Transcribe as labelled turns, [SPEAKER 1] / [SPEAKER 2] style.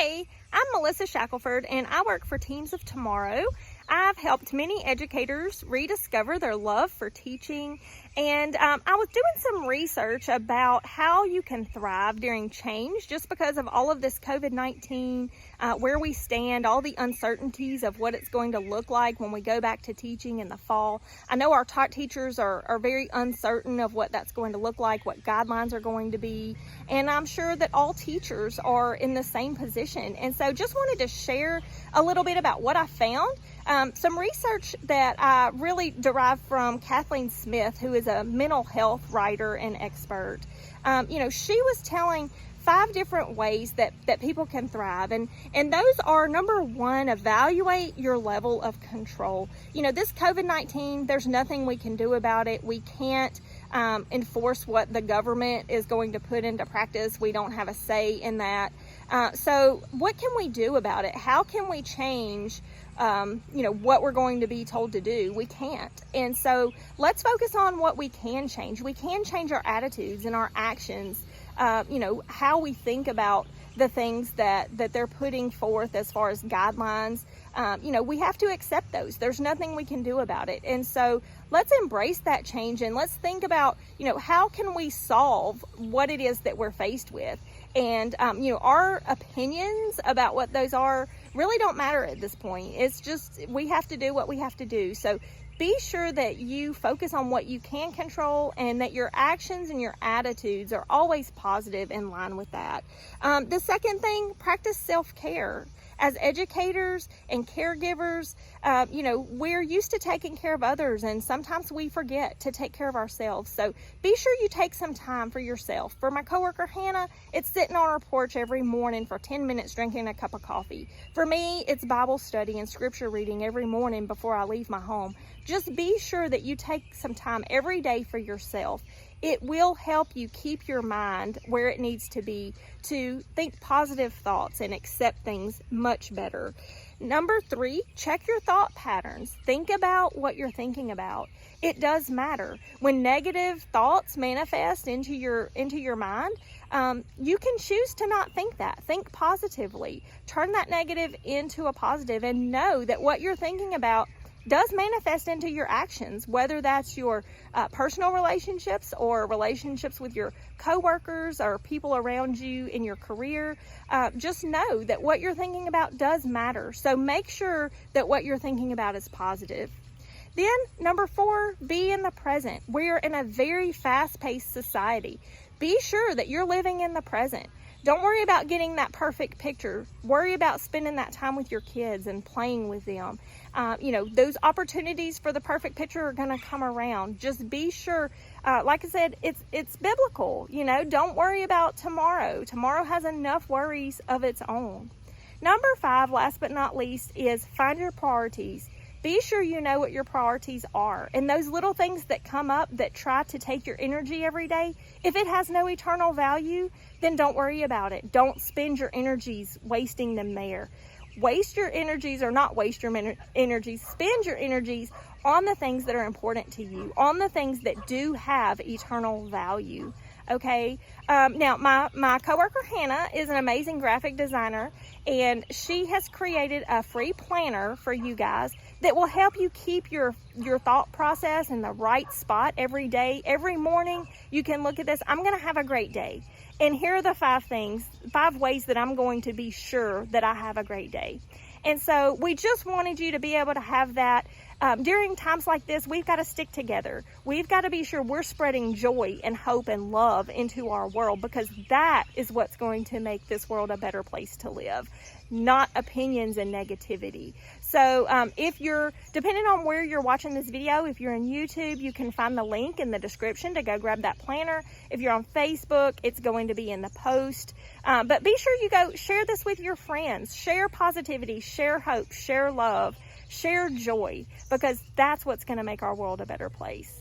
[SPEAKER 1] Hey, I'm Melissa Shackelford, and I work for Teams of Tomorrow. I've helped many educators rediscover their love for teaching, and I was doing some research about how you can thrive during change just because of all of this COVID-19, where we stand, all the uncertainties of what it's going to look like when we go back to teaching in the fall. I know our top teachers are very uncertain of what that's going to look like, what guidelines are going to be, and I'm sure that all teachers are in the same position. And so just wanted to share a little bit about what I found. Some research that I really derived from Kathleen Smith, who is a mental health writer and expert. She was telling 5 different ways that people can thrive. And those are, number 1, evaluate your level of control. This COVID-19, there's nothing we can do about it. We can't enforce what the government is going to put into practice. We don't have a say in that. So what can we do about it? How can we change what we're going to be told to do? We can't. And so let's focus on what we can change. We can change our attitudes and our actions, how we think about the things that they're putting forth as far as guidelines. We have to accept those. There's nothing we can do about it. And so let's embrace that change, and let's think about, how can we solve what it is that we're faced with? And, our opinions about what those are really don't matter at this point. It's just, we have to do what we have to do. So be sure that you focus on what you can control, and that your actions and your attitudes are always positive in line with that. The second thing, practice self-care. As educators and caregivers, we're used to taking care of others, and sometimes we forget to take care of ourselves. So be sure you take some time for yourself. For my coworker Hannah, it's sitting on her porch every morning for 10 minutes drinking a cup of coffee. For me, it's Bible study and scripture reading every morning before I leave my home. Just be sure that you take some time every day for yourself. It will help you keep your mind where it needs to be to think positive thoughts and accept things much better. Number 3, check your thought patterns. Think about what you're thinking about. It does matter. When negative thoughts manifest into your mind, you can choose to not think that. Think positively. Turn that negative into a positive, and know that what you're thinking about does manifest into your actions, whether that's your personal relationships or relationships with your coworkers or people around you in your career. Just know that what you're thinking about does matter. So make sure that what you're thinking about is positive. Then, number 4, be in the present. We're in a very fast-paced society. Be sure that you're living in the present. Don't worry about getting that perfect picture. Worry about spending that time with your kids and playing with them. Those opportunities for the perfect picture are going to come around. Just be sure, like I said, it's biblical. Don't worry about tomorrow. Tomorrow has enough worries of its own. Number 5, last but not least, is find your priorities. Be sure you know what your priorities are. And those little things that come up that try to take your energy every day, if it has no eternal value, then don't worry about it. Don't spend your energies wasting them there. Waste your energies, or not waste your energies, spend your energies on the things that are important to you, on the things that do have eternal value. Okay. Now my coworker Hannah is an amazing graphic designer, and she has created a free planner for you guys that will help you keep your thought process in the right spot every day. Every morning you can look at this. I'm going to have a great day. And here are the 5 ways that I'm going to be sure that I have a great day. And so we just wanted you to be able to have that. During times like this, we've got to stick together. We've got to be sure we're spreading joy and hope and love into our world, because that is what's going to make this world a better place to live, not opinions and negativity. So if you're, depending on where you're watching this video, if you're on YouTube, you can find the link in the description to go grab that planner. If you're on Facebook, it's going to be in the post. But be sure you go share this with your friends. Share positivity, share hope, share love, share joy, because that's what's going to make our world a better place.